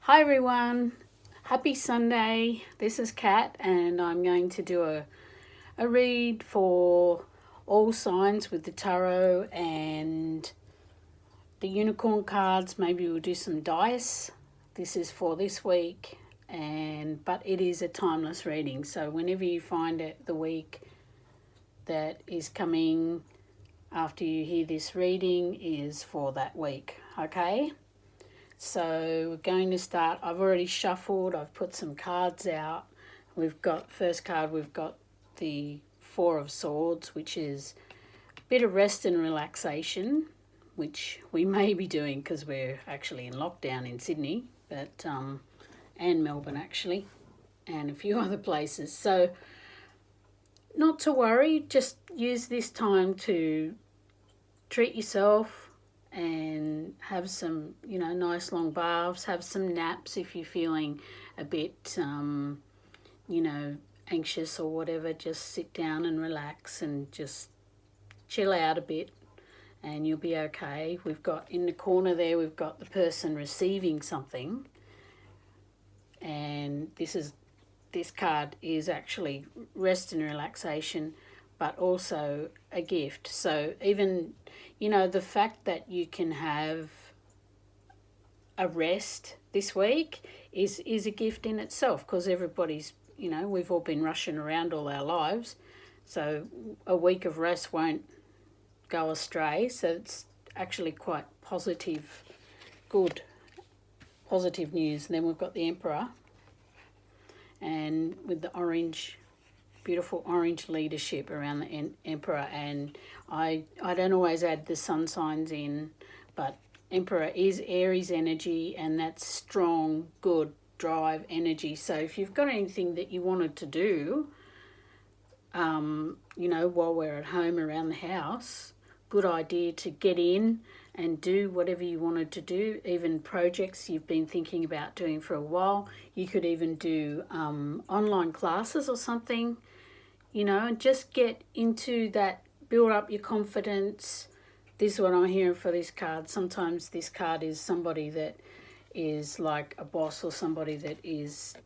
Hi everyone, happy Sunday. This is Kat and I'm going to do a read for all signs with the tarot and the unicorn cards. Maybe we'll do some dice. This is for this week, but it is a timeless reading. So whenever you find it, the week that is coming after you hear this reading is for that week, okay? So we're going to start. I've already shuffled. I've put some cards out. We've got, first card, we've got the Four of Swords, which is a bit of rest and relaxation, which we may be doing because we're actually in lockdown in Sydney, and Melbourne actually, and a few other places. So not to worry, just use this time to treat yourself and have some, nice long baths, have some naps if you're feeling a bit, anxious or whatever. Just sit down and relax and just chill out a bit and you'll be okay. We've got in the corner there, we've got the person receiving something, and this card is actually rest and relaxation, but also a gift. So even, the fact that you can have a rest this week is a gift in itself, because everybody's, we've all been rushing around all our lives. So a week of rest won't go astray. So it's actually quite positive, good, positive news. And then we've got the Emperor, and with the orange, beautiful orange leadership around the Emperor. And I don't always add the sun signs in, but Emperor is Aries energy, and that's strong, good drive energy. So if you've got anything that you wanted to do, while we're at home around the house, good idea to get in and do whatever you wanted to do, even projects you've been thinking about doing for a while. You could even do online classes or something, and just get into that, build up your confidence. This is what I'm hearing for this card. Sometimes this card is somebody that is like a boss or somebody that is,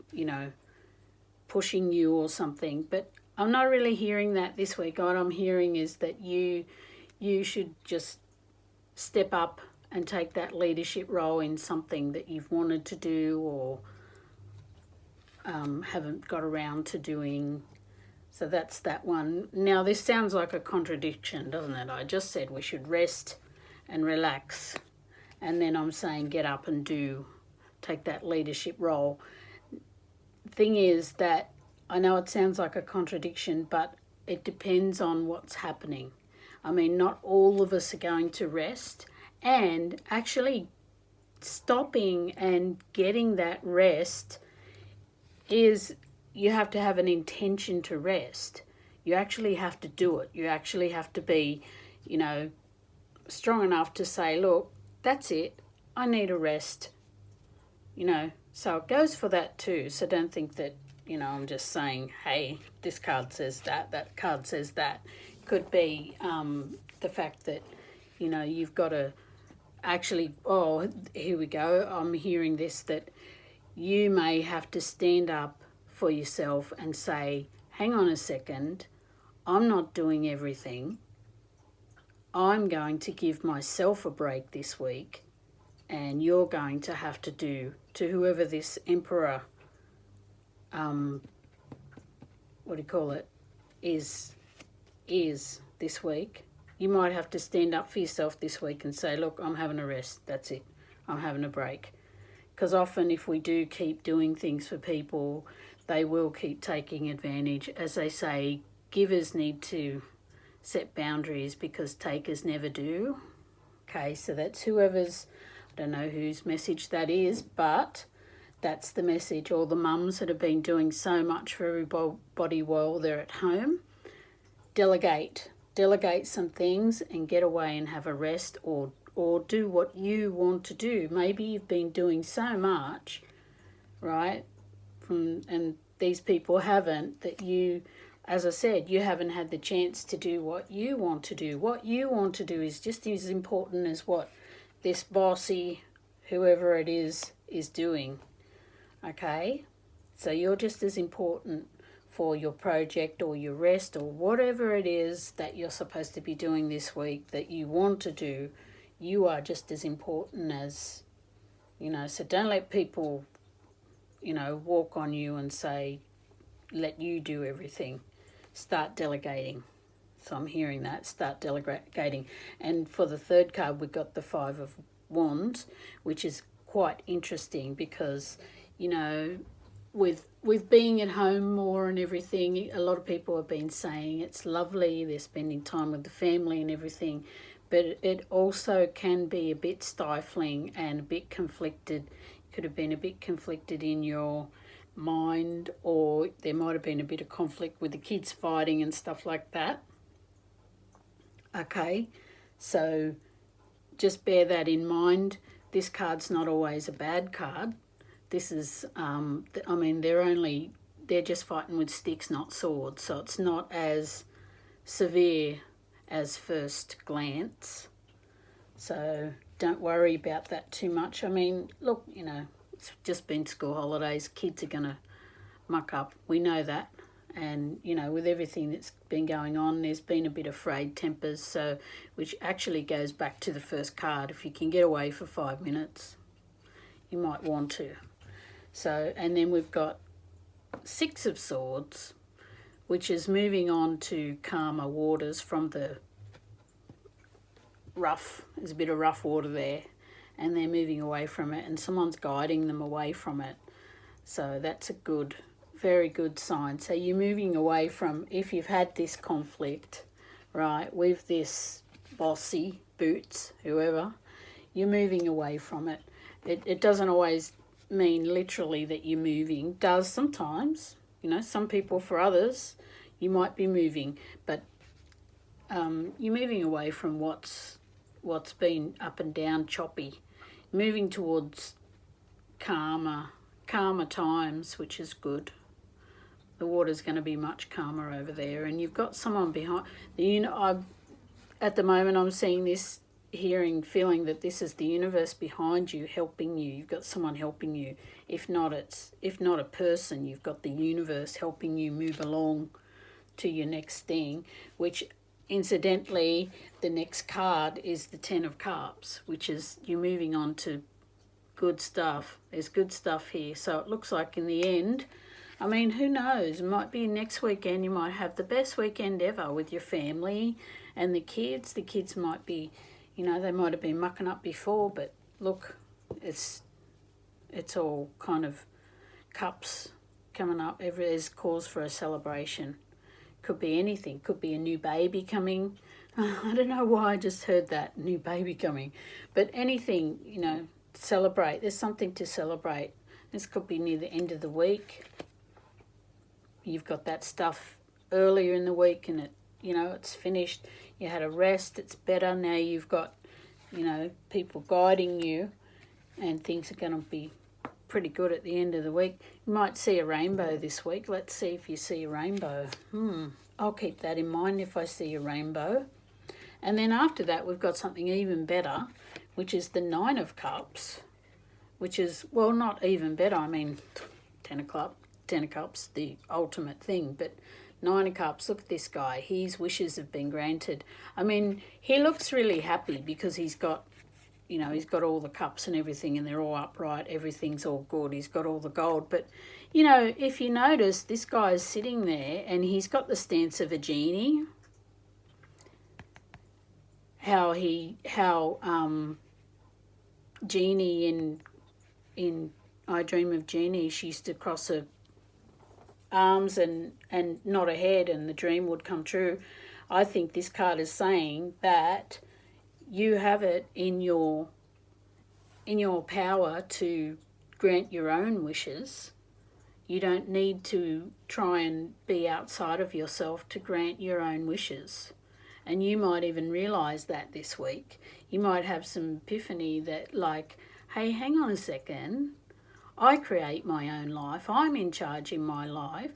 pushing you or something. But I'm not really hearing that this week. What I'm hearing is that you should just step up and take that leadership role in something that you've wanted to do or haven't got around to doing. So that's that one. Now this sounds like a contradiction, doesn't it? I just said we should rest and relax, and then I'm saying get up and take that leadership role. Thing is that I know it sounds like a contradiction, but it depends on what's happening. I mean, not all of us are going to rest, and actually stopping and getting that rest is, you have to have an intention to rest. You actually have to do it. You actually have to be, strong enough to say, look, that's it. I need a rest. So it goes for that too. So don't think that, I'm just saying, hey, this card says that card says that. Could be the fact that, you've got to actually, here we go. I'm hearing this, that you may have to stand up for yourself and say, hang on a second, I'm not doing everything. I'm going to give myself a break this week, and you're going to have to do, to whoever this Emperor, is this week. You might have to stand up for yourself this week and say, look, I'm having a rest. That's it. I'm having a break. Because often if we do keep doing things for people, they will keep taking advantage. As they say, givers need to set boundaries because takers never do. Okay, so that's whoever's, I don't know whose message that is, but that's the message. All the mums that have been doing so much for everybody while they're at home, delegate some things and get away and have a rest, or do what you want to do. Maybe you've been doing so much, right? And these people haven't, that you, as I said, you haven't had the chance to do what you want to do. What you want to do is just as important as what this bossy, whoever it is, is doing. Okay, so you're just as important for your project or your rest or whatever it is that you're supposed to be doing this week that you want to do. You are just as important as, so don't let people, walk on you and say, let you do everything. Start delegating. So I'm hearing that, start delegating. And for the third card, we've got the Five of Wands, which is quite interesting because, with being at home more and everything, a lot of people have been saying it's lovely, they're spending time with the family and everything, but it also can be a bit stifling and a bit conflicted. Could have been a bit conflicted in your mind, or there might have been a bit of conflict with the kids fighting and stuff like that. Okay, so just bear that in mind. This card's not always a bad card. This is, they're just fighting with sticks, not swords. So it's not as severe as first glance. So don't worry about that too much. I mean, look, it's just been school holidays. Kids are going to muck up. We know that. And, with everything that's been going on, there's been a bit of frayed tempers, so which actually goes back to the first card. If you can get away for 5 minutes, you might want to. So, and then we've got Six of Swords, which is moving on to calmer waters from the rough. There's a bit of rough water there, and they're moving away from it, and someone's guiding them away from it. So that's a very good sign. So you're moving away from, if you've had this conflict, right, with this bossy, Boots, whoever, you're moving away from it. It doesn't always mean literally that you're moving. Does sometimes, some people, for others, you might be moving, but you're moving away from what's been up and down, choppy, moving towards calmer times, which is good. The water's going to be much calmer over there, and you've got someone behind. At the moment, I'm seeing this, feeling that this is the universe behind you, helping you. You've got someone helping you. If not a person, you've got the universe helping you move along to your next thing, which incidentally, the next card is the Ten of Cups, which is you're moving on to good stuff. There's good stuff here. So it looks like in the end, I mean, who knows? It might be next weekend. You might have the best weekend ever with your family and the kids. The kids might be, they might have been mucking up before, but look, it's all kind of cups coming up. There's cause for a celebration. Could be anything. Could be a new baby coming. I don't know why I just heard that, new baby coming. But anything, celebrate. There's something to celebrate. This could be near the end of the week. You've got that stuff earlier in the week and it's finished. You had a rest, it's better. Now you've got, people guiding you, and things are going to be pretty good at the end of the week. You might see a rainbow this week. Let's see if you see a rainbow. I'll keep that in mind if I see a rainbow. And then after that, we've got something even better, which is the Nine of Cups, which is, well, not even better. I mean, Ten of Cups, the ultimate thing, but Nine of Cups, look at this guy. His wishes have been granted. I mean, he looks really happy because he's got, he's got all the cups and everything, and they're all upright. Everything's all good. He's got all the gold. But, if you notice, this guy's sitting there and he's got the stance of a genie. How Genie in I Dream of Jeannie, she used to cross her arms and nod her head and the dream would come true. I think this card is saying that you have it in your power to grant your own wishes. You don't need to try and be outside of yourself to grant your own wishes. And you might even realise that this week. You might have some epiphany that hey, hang on a second. I create my own life. I'm in charge of my life.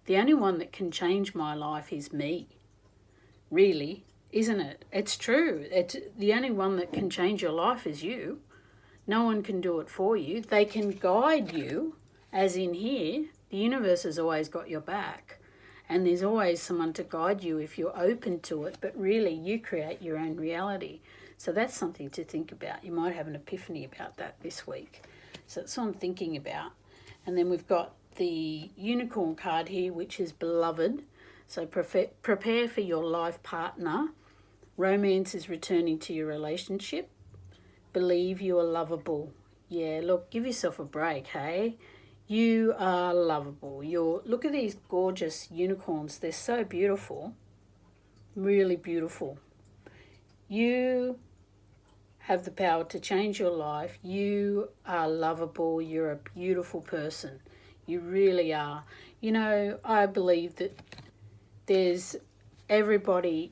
The only one that can change my life is me. Really, isn't it? It's true. The only one that can change your life is you. No one can do it for you. They can guide you, as in here, the universe has always got your back. And there's always someone to guide you if you're open to it. But really, you create your own reality. So that's something to think about. You might have an epiphany about that this week. So that's what I'm thinking about. And then we've got the unicorn card here, which is beloved. So prepare for your life partner. Romance is returning to your relationship. Believe you are lovable. Yeah, look, give yourself a break, hey? You are lovable. Look at these gorgeous unicorns. They're so beautiful. Really beautiful. You have the power to change your life. You are lovable. You're a beautiful person. You really are. You know, I believe that everybody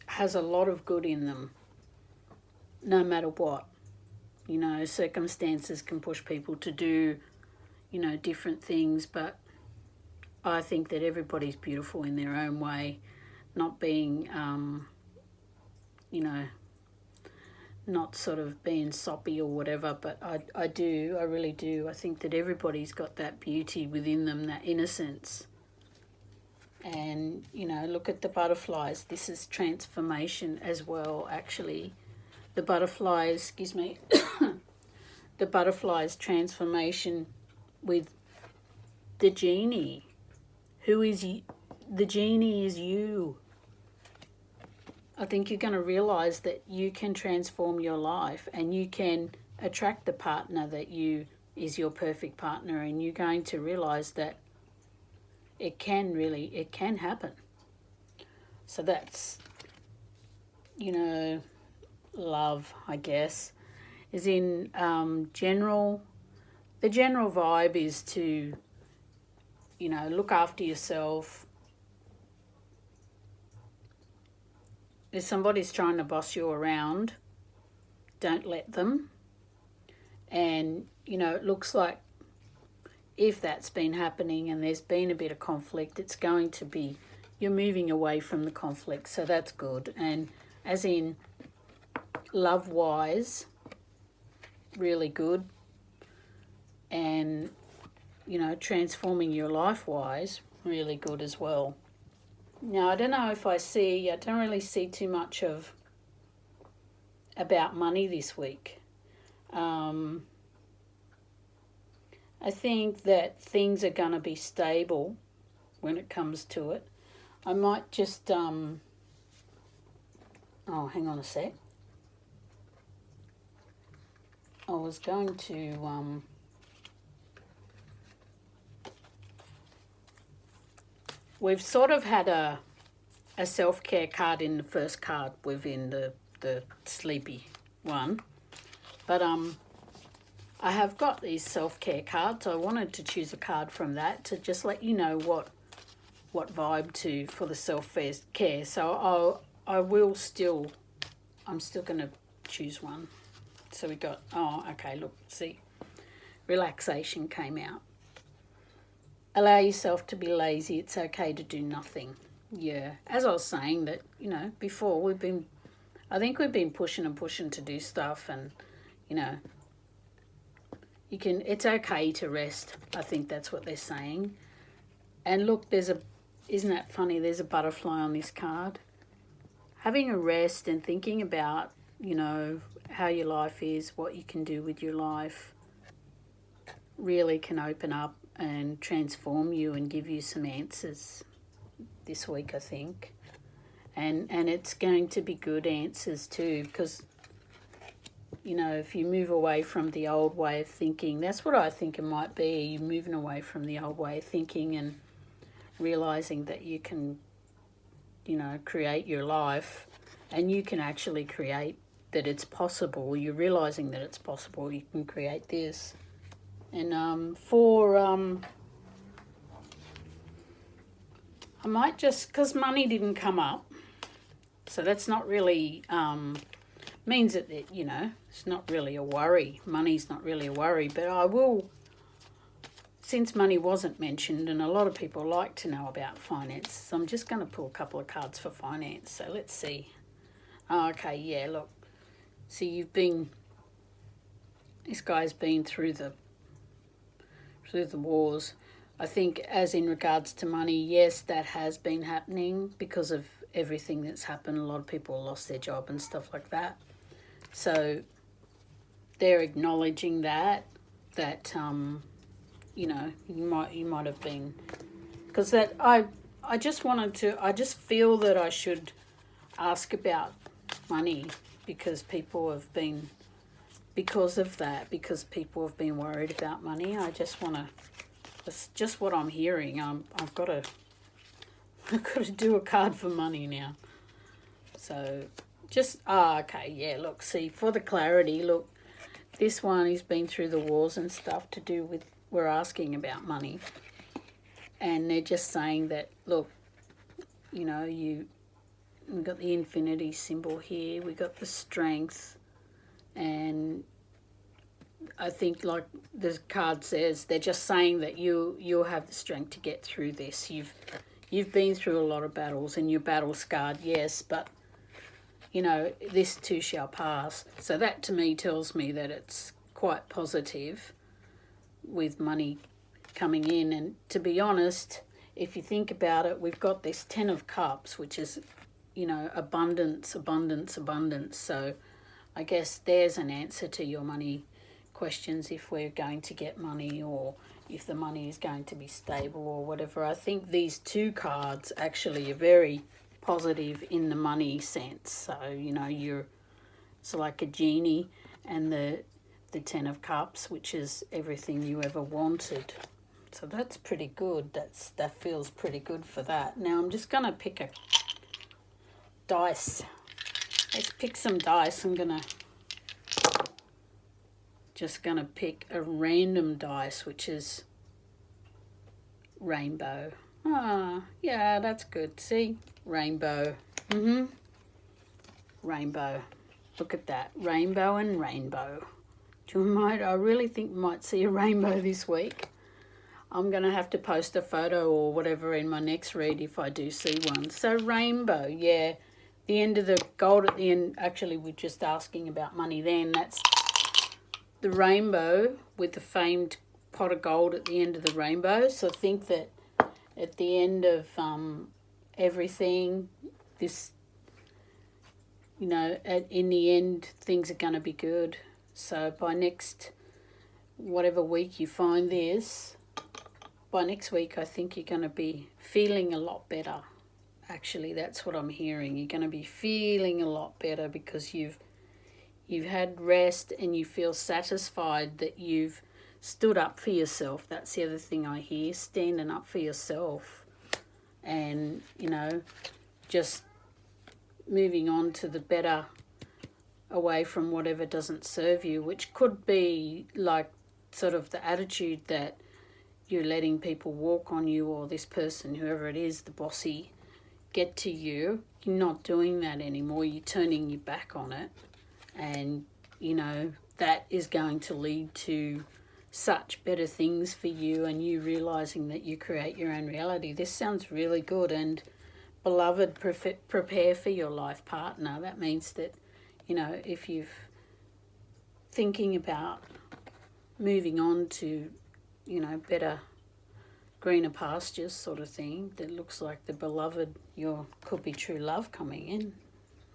has a lot of good in them, no matter what. You know, circumstances can push people to do, you know, different things, but I think that everybody's beautiful in their own way, not being, you know, not sort of being soppy or whatever, but I really do. I think that everybody's got that beauty within them, that innocence. And, you know, look at the butterflies. This is transformation as well, actually. The butterflies, the butterflies transformation with the genie. The genie is you. I think you're going to realize that you can transform your life and you can attract the partner that is your perfect partner, and you're going to realize that it can happen. So that's, you know, love, I guess, is in general. The general vibe is to, you know, look after yourself. If somebody's trying to boss you around, don't let them. And, you know, it looks like if that's been happening and there's been a bit of conflict, it's going to be, you're moving away from the conflict, so that's good. And as in love-wise, really good. And, you know, transforming your life-wise, really good as well. Now, I don't know if I don't really see too much about money this week. I think that things are going to be stable when it comes to it. I might just, hang on a sec. I was going to, we've sort of had a self-care card in the first card within the sleepy one. But I have got these self-care cards. I wanted to choose a card from that to just let you know what vibe for the self-care. So I'm still going to choose one. So we got, okay, look, see, relaxation came out. Allow yourself to be lazy. It's okay to do nothing. Yeah, as I was saying that, you know, before I think we've been pushing and pushing to do stuff, and, you know, it's okay to rest. I think that's what they're saying. And look, isn't that funny? There's a butterfly on this card. Having a rest and thinking about, you know, how your life is, what you can do with your life, really can open up and transform you and give you some answers this week, I think. And it's going to be good answers too, because, you know, if you move away from the old way of thinking, that's what I think it might be. You're moving away from the old way of thinking and realizing that you can, you know, create your life, and you can actually create, that it's possible. You're realizing that it's possible. You can create this. And I might just, because money didn't come up, so that's not really, means that, you know, it's not really a worry. Money's not really a worry, but I will, since money wasn't mentioned, and a lot of people like to know about finance, so I'm just going to pull a couple of cards for finance. So let's see. Okay, yeah, look. So you've been this guy's been through the wars. I think as in regards to money, yes, that has been happening because of everything that's happened. A lot of people lost their job and stuff like that. So they're acknowledging that you know, you might have been, because that I just feel that I should ask about money because people have been worried about money. I just want to. That's just what I'm hearing. I've got to do a card for money now. So just okay, yeah. Look, see, for the clarity, look, this one he's been through the wars and stuff to do with. We're asking about money, and they're just saying that, look, you know, we've got the infinity symbol here, we got the strength, and I think, like the card says, they're just saying that you'll have the strength to get through this. You've been through a lot of battles and you're battle scarred, yes, but you know, this too shall pass. So that to me tells me that it's quite positive with money coming in. And to be honest, if you think about it, we've got this 10 of Cups, which is, you know, abundance, abundance, abundance. So I guess there's an answer to your money questions, if we're going to get money or if the money is going to be stable or whatever. I think these two cards actually are very positive in the money sense. So, you know, it's like a genie, and the 10 of Cups, which is everything you ever wanted. So that's pretty good. That feels pretty good for that. Now I'm just going to pick a dice. Let's pick some dice. I'm just going to pick a random dice, which is rainbow. Yeah, that's good. See? Rainbow. Rainbow. Look at that. Rainbow and rainbow. I really think we might see a rainbow this week. I'm going to have to post a photo or whatever in my next read if I do see one. So rainbow, yeah. The end of the gold at the end. Actually, we're just asking about money then. That's the rainbow with the famed pot of gold at the end of the rainbow. So I think that at the end of everything, this, you know, in the end, things are going to be good. So by next, whatever week you find this, by next week I think you're going to be feeling a lot better. Actually, that's what I'm hearing. You're going to be feeling a lot better because you've had rest and you feel satisfied that you've stood up for yourself. That's the other thing I hear, standing up for yourself. And, you know, just moving on to the better, away from whatever doesn't serve you, which could be like sort of the attitude that you're letting people walk on you, or this person, whoever it is, the bossy, get to you. You're not doing that anymore. You're turning your back on it. And, you know, that is going to lead to such better things for you, and you realising that you create your own reality. This sounds really good. And beloved, prepare for your life partner. That means that, you know, if you're thinking about moving on to, you know, better, greener pastures sort of thing, that looks like the beloved, could be true love coming in.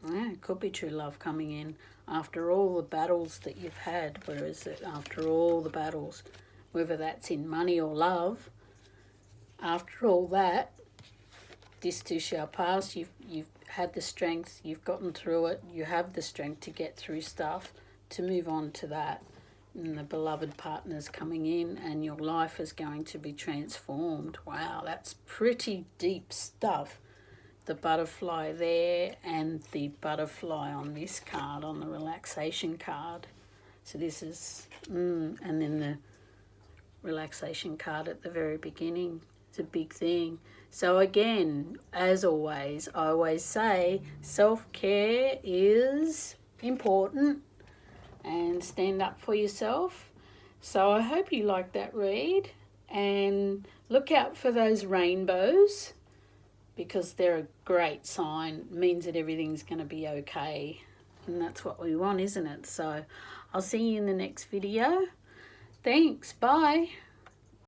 Yeah, it could be true love coming in after all the battles that you've had. Where is it? After all the battles, whether that's in money or love, after all that, this too shall pass. You've had the strength, you've gotten through it, you have the strength to get through stuff, to move on to that. And the beloved partner's coming in and your life is going to be transformed. Wow, that's pretty deep stuff. The butterfly there and the butterfly on this card, on the relaxation card. So this is, and then the relaxation card at the very beginning. It's a big thing. So again, as always, I always say self-care is important, and stand up for yourself. So I hope you like that read, and look out for those rainbows, because they're a great sign. It means that everything's going to be okay, and that's what we want, isn't it? So I'll see you in the next video. Thanks. Bye.